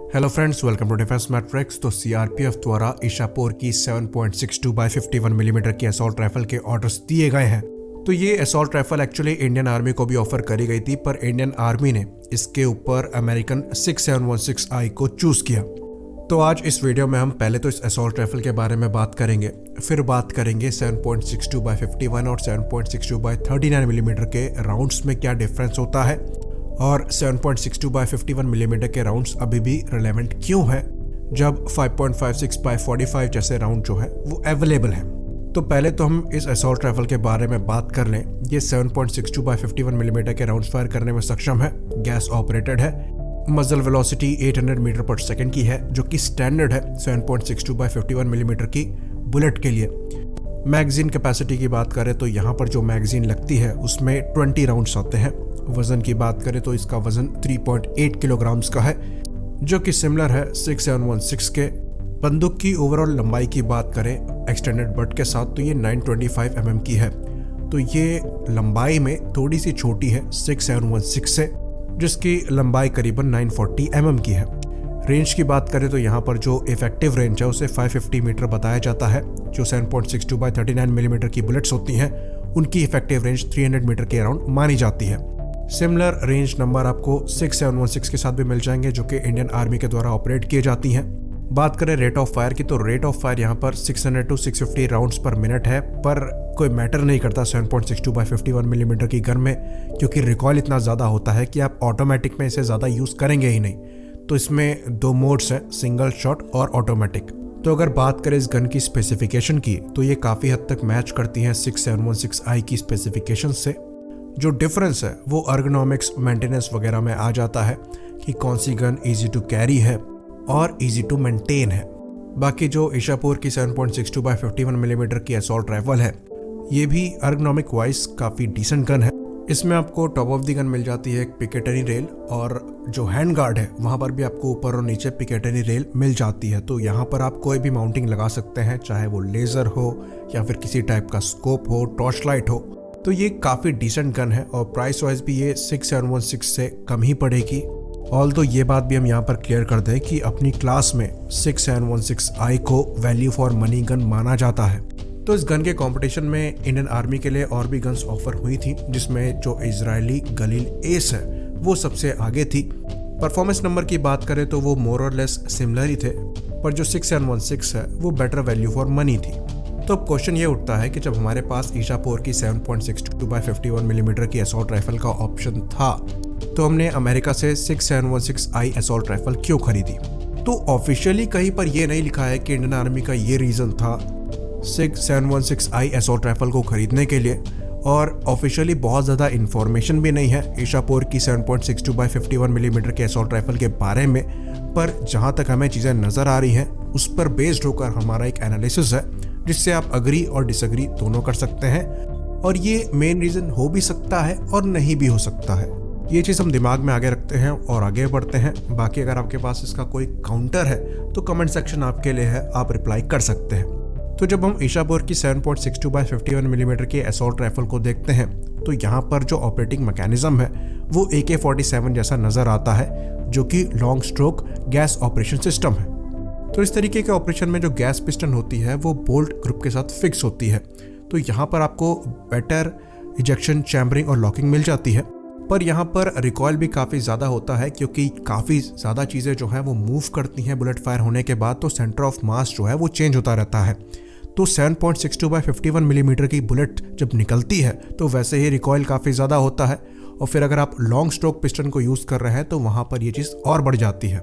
Hello friends, welcome to Defence Matrix. तो CRPF द्वारा ईशापुर की 7.62 बाय 51 मिलीमीटर की असॉल्ट राइफल के ऑर्डर्स दिए गए हैं। तो ये assault rifle actually Indian Army को भी ऑफर करी गई थी, पर इंडियन आर्मी ने इसके ऊपर अमेरिकन 6716I को चूज किया। तो आज इस वीडियो में हम पहले तो इस असॉल्ट राइफल के बारे में बात करेंगे, फिर बात करेंगे 7.62 बाय 51 और 7.62 बाय 39 मिलीमीटर के राउंड्स में क्या डिफरेंस होता है, और 7.62 बाय 51 मिलीमीटर के राउंड्स अभी भी रिलेवेंट क्यों है जब 5.56 बाय 45 जैसे राउंड जो है वो अवेलेबल है। तो पहले तो हम इस असॉल्ट राइफल के बारे में बात कर लें। ये 7.62 बाय 51 मिलीमीटर के राउंड्स फायर करने में सक्षम है, गैस ऑपरेटेड है, मजल वेलोसिटी 800 मीटर पर सेकंड की है, जो कि स्टैंडर्ड है 7.62 बाय 51 मिलीमीटर की बुलेट के लिए। मैगजीन कैपेसिटी की बात करें तो यहाँ पर जो मैगजीन लगती है उसमें 20 राउंड्स आते हैं। वजन की बात करें तो इसका वजन 3.8 किलोग्राम्स का है, जो कि सिमिलर है 6716 के। बंदूक की ओवरऑल लंबाई की बात करें एक्सटेंडेड बट के साथ तो ये 925 mm की है। तो ये लंबाई में थोड़ी सी छोटी है 6716 से, जिसकी लंबाई करीबन 940 mm की है। रेंज की बात करें तो यहाँ पर जो इफेक्टिव रेंज है उसे 550 मीटर बताया जाता है। जो 7.62 बाय 39 मिलीमीटर की बुलेट्स होती हैं उनकी इफेक्टिव रेंज 300 मीटर के अराउंड मानी जाती है। सिमिलर रेंज नंबर आपको 6716 के साथ भी मिल जाएंगे, जो कि इंडियन आर्मी के द्वारा ऑपरेट किए जाती हैं। बात करें रेट ऑफ फायर की, तो रेट ऑफ फायर यहाँ पर 600 to 650 राउंड्स पर मिनट है, पर कोई मैटर नहीं करता 7.62 बाय 51 मिलीमीटर की गन में, क्योंकि रिकॉयल इतना ज़्यादा होता है कि आप ऑटोमेटिक में इसे ज़्यादा यूज़ करेंगे ही नहीं। तो इसमें दो मोड्स हैं, सिंगल शॉट और ऑटोमेटिक। तो अगर बात करें इस गन की स्पेसिफिकेशन की, तो ये काफ़ी हद तक मैच करती हैं 6716I की स्पेसिफिकेशन से। जो डिफरेंस है वो अर्गोनॉमिक्स, मेंटेनेंस वगैरह में आ जाता है कि कौन सी गन इजी टू कैरी है और इजी टू मेंटेन है। बाकी जो ईशापुर की 7.62 बाय 51 मिलीमीटर की असॉल्ट राइफल है, ये भी अर्गोनॉमिक वाइज काफ़ी डिसेंट गन है। इसमें आपको टॉप ऑफ द गन मिल जाती है एक पिकेटरी रेल, और जो हैंड गार्ड है वहाँ पर भी आपको ऊपर और नीचे पिकेटरी रेल मिल जाती है। तो यहाँ पर आप कोई भी माउंटिंग लगा सकते हैं, चाहे वो लेज़र हो या फिर किसी टाइप का स्कोप हो, टॉर्च लाइट हो। तो ये काफ़ी डिसेंट गन है और प्राइस वाइज भी ये 6716 से कम ही पड़ेगी। ऑल तो ये बात भी हम यहाँ पर क्लियर कर दें कि अपनी क्लास में 6716I को वैल्यू फॉर मनी गन माना जाता है। तो इस गन के कंपटीशन में इंडियन आर्मी के लिए और भी गन्स ऑफर हुई थी, जिसमें जो इजरायली गलील एस है वो सबसे आगे थी। परफॉर्मेंस नंबर की बात करें तो वो मोर और लेस सिमिलर ही थे, पर जो 6716 है वो बेटर वैल्यू फॉर मनी थी। तो अब क्वेश्चन ये उठता है कि जब हमारे पास ईशापुर की 7.62 बाय 51 मिलीमीटर की असॉल्ट राइफल का ऑप्शन था, तो हमने अमेरिका से 6716I असॉल्ट राइफल क्यों खरीदी। तो ऑफिशियली कहीं पर यह नहीं लिखा है कि इंडियन आर्मी का ये रीज़न था 6716I असॉल्ट राइफल को खरीदने के लिए, और ऑफिशियली बहुत ज़्यादा इन्फॉर्मेशन भी नहीं है ईशापुर की 7.62 बाय 51 मिलीमीटर के असॉल्ट राइफल के बारे में। पर जहाँ तक हमें चीज़ें नज़र आ रही हैं उस पर बेस्ड होकर हमारा एक एनालिसिस है, जिससे आप अग्री और डिसअग्री दोनों कर सकते हैं, और ये मेन रीज़न हो भी सकता है और नहीं भी हो सकता है। ये चीज़ हम दिमाग में आगे रखते हैं और आगे बढ़ते हैं। बाकी अगर आपके पास इसका कोई काउंटर है तो कमेंट सेक्शन आपके लिए है, आप रिप्लाई कर सकते हैं। तो जब हम ईशापुर की 7.62 बाय 51 मिलीमीटर के असॉल्ट राइफल को देखते हैं, तो यहाँ पर जो ऑपरेटिंग मैकेनिज्म है वो AK-47 जैसा नज़र आता है, जो कि long stroke gas operation system है। तो इस तरीके के ऑपरेशन में जो गैस पिस्टन होती है वो बोल्ट ग्रुप के साथ फिक्स होती है। तो यहाँ पर आपको बेटर इजेक्शन, चैम्बरिंग और लॉकिंग मिल जाती है, पर यहाँ पर रिकॉयल भी काफ़ी ज़्यादा होता है, क्योंकि काफ़ी ज़्यादा चीज़ें जो है वो मूव करती हैं बुलेट फायर होने के बाद। तो सेंटर ऑफ मास जो है वो चेंज होता रहता है। तो 7.62 बाय 51 मिलीमीटर की बुलेट जब निकलती है तो वैसे ही रिकॉयल काफ़ी ज़्यादा होता है, और फिर अगर आप लॉन्ग स्ट्रोक पिस्टन को यूज़ कर रहे हैं तो वहाँ पर ये चीज़ और बढ़ जाती है।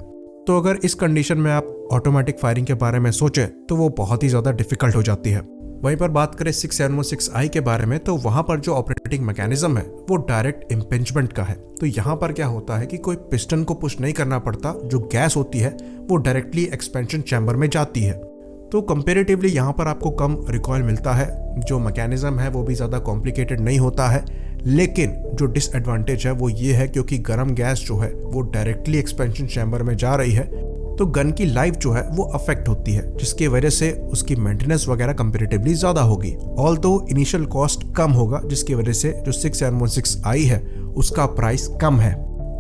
तो अगर इस कंडीशन में आप ऑटोमेटिक फायरिंग के बारे में सोचें तो वो बहुत ही ज़्यादा डिफिकल्ट हो जाती है। वहीं पर बात करें 6716I के बारे में, तो वहाँ पर जो ऑपरेटिंग मैकेनिज्म है वो डायरेक्ट इम्पिंजमेंट का है। तो यहाँ पर क्या होता है कि कोई पिस्टन को पुश नहीं करना पड़ता, जो गैस होती है वो डायरेक्टली एक्सपेंशन चैम्बर में जाती है। तो कंपेरेटिवली यहाँ पर आपको कम रिकॉयल मिलता है, जो मैकेनिज्म है वो भी ज़्यादा कॉम्प्लिकेटेड नहीं होता है। लेकिन जो डिसएडवांटेज है वो ये है, क्योंकि गर्म गैस जो है वो डायरेक्टली एक्सपेंशन चैम्बर में जा रही है, तो गन की लाइफ जो है वो अफेक्ट होती है, जिसकी वजह से उसकी मेंटेनेंस वगैरह कंपैरेटिवली ज़्यादा होगी। ऑल्दो इनिशियल कॉस्ट कम होगा, जिसकी वजह से जो 6716I है उसका प्राइस कम है।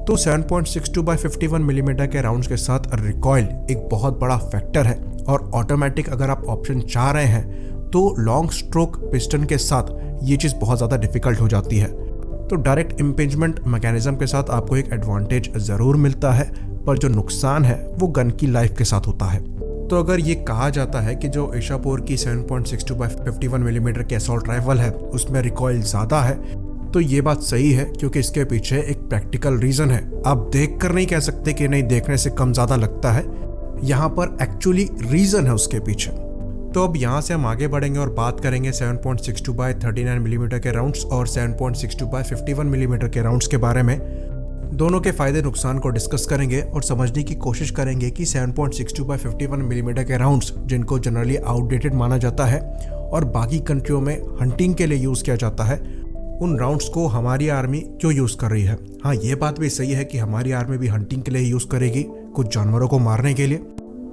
तो 7.62 बाय 51 मिलीमीटर के राउंड्स के साथ रिकॉइल एक बहुत बड़ा फैक्टर है और ऑटोमेटिक अगर आप ऑप्शन चाह रहे हैं तो लॉन्ग स्ट्रोक पिस्टन के साथ ये चीज़ बहुत ज़्यादा डिफिकल्ट हो जाती है। तो डायरेक्ट इम्पिंजमेंट मैकेनिज्म के साथ आपको एक एडवांटेज ज़रूर मिलता है, पर जो नुकसान है वो गन की लाइफ के साथ होता है। तो अगर ये कहा जाता है कि जो एशापोर की 7.62 बाय 51 मिलीमीटर की असॉल्ट राइफल है उसमें रिकॉइल ज़्यादा है, तो ये बात सही है क्योंकि इसके पीछे एक प्रैक्टिकल रीज़न है। आप देख कर नहीं कह सकते कि नहीं देखने से कम ज़्यादा लगता है, यहाँ पर एक्चुअली रीज़न है उसके पीछे। तो अब यहाँ से हम आगे बढ़ेंगे और बात करेंगे 7.62 बाय 39 मिलीमीटर के राउंड्स और 7.62 बाय 51 मिलीमीटर के राउंड्स के बारे में। दोनों के फायदे नुकसान को डिस्कस करेंगे और समझने की कोशिश करेंगे कि 7.62 बाय 51 मिलीमीटर के राउंड्स जिनको जनरली आउटडेटेड माना जाता है और बाकी कंट्रियों में हंटिंग के लिए यूज़ किया जाता है, उन राउंड्स को हमारी आर्मी क्यों यूज़ कर रही है। हाँ, ये बात भी सही है कि हमारी आर्मी भी हंटिंग के लिए यूज़ करेगी, कुछ जानवरों को मारने के लिए,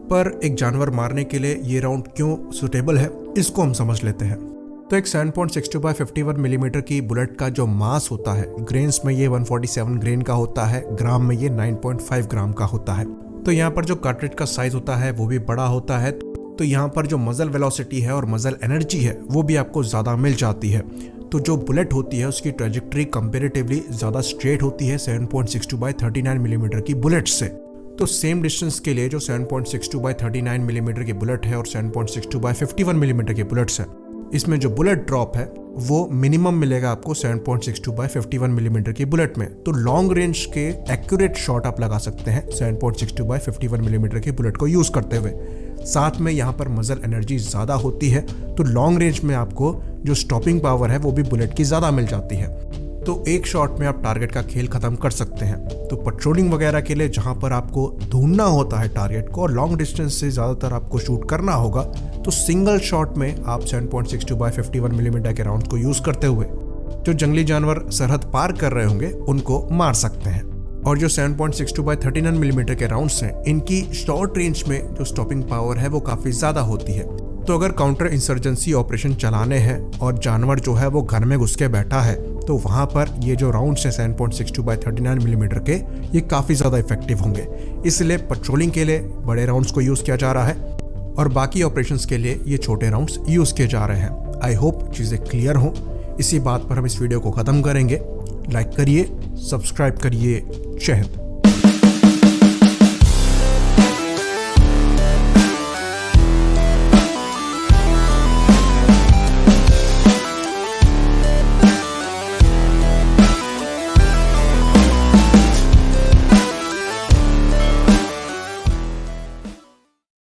पर एक जानवर मारने के लिए ये राउंड क्यों सुटेबल है इसको हम समझ लेते हैं। तो एक 7.62 बाय 51 मिलीमीटर की बुलेट का जो मास होता है, ग्रेन्स में ये 147 ग्रेन का होता है, ग्राम में ये 9.5 ग्राम का होता है। तो यहाँ पर जो कार्ट्रिज का साइज होता है वो भी बड़ा होता है, तो यहाँ पर जो मजल वेलोसिटी है और मजल एनर्जी है वो भी आपको ज़्यादा मिल जाती है। तो जो बुलेट होती है उसकी ट्रेजेक्टरी कंपेरेटिवली ज़्यादा स्ट्रेट होती है 7.62 बाय 39 मिलीमीटर की बुलेट से। तो सेम डिस्टेंस के लिए जो 7.62 बाय 39 मिलीमीटर की बुलेट है और 7.62 बाय 51 मिलीमीटर की बुलेट्स है, इसमें जो बुलेट ड्रॉप है वो मिनिमम मिलेगा आपको 7.62 बाय 51 मिलीमीटर की बुलेट में। तो लॉन्ग रेंज के एक्यूरेट शॉट आप लगा सकते हैं 7.62 बाय 51 मिलीमीटर की बुलेट को यूज़ करते हुए। साथ में यहाँ पर मजल एनर्जी ज़्यादा होती है, तो लॉन्ग रेंज में आपको जो स्टॉपिंग पावर है वो भी बुलेट की ज़्यादा मिल जाती है। तो एक शॉट में आप टारगेट का खेल खत्म कर सकते हैं। तो पेट्रोलिंग वगैरह के लिए जहां पर आपको ढूंढना होता है टारगेट को और लॉन्ग डिस्टेंस से ज़्यादातर आपको शूट करना होगा, तो सिंगल शॉट में आप 7.62 बाय 51 मिलीमीटर के राउंड को यूज़ करते हुए जो जंगली जानवर सरहद पार कर रहे होंगे उनको मार सकते हैं। और जो 7.62 बाय 39 मिलीमीटर के राउंड्स हैं, इनकी शॉर्ट रेंज में जो स्टॉपिंग पावर है वो काफ़ी ज़्यादा होती है। तो अगर काउंटर इंसर्जेंसी ऑपरेशन चलाने हैं और जानवर जो है वो घर में घुस के बैठा है, तो वहाँ पर ये जो राउंड्स हैं 7.62 बाय 39 मिलीमीटर के, ये काफ़ी ज़्यादा इफेक्टिव होंगे। इसलिए पेट्रोलिंग के लिए बड़े राउंड्स को यूज़ किया जा रहा है और बाकी ऑपरेशंस के लिए ये छोटे राउंड्स यूज़ किए जा रहे हैं। आई होप चीज़ें क्लियर हों। इसी बात पर हम इस वीडियो को ख़त्म करेंगे। लाइक करिए, सब्सक्राइब करिए। जय हिंद।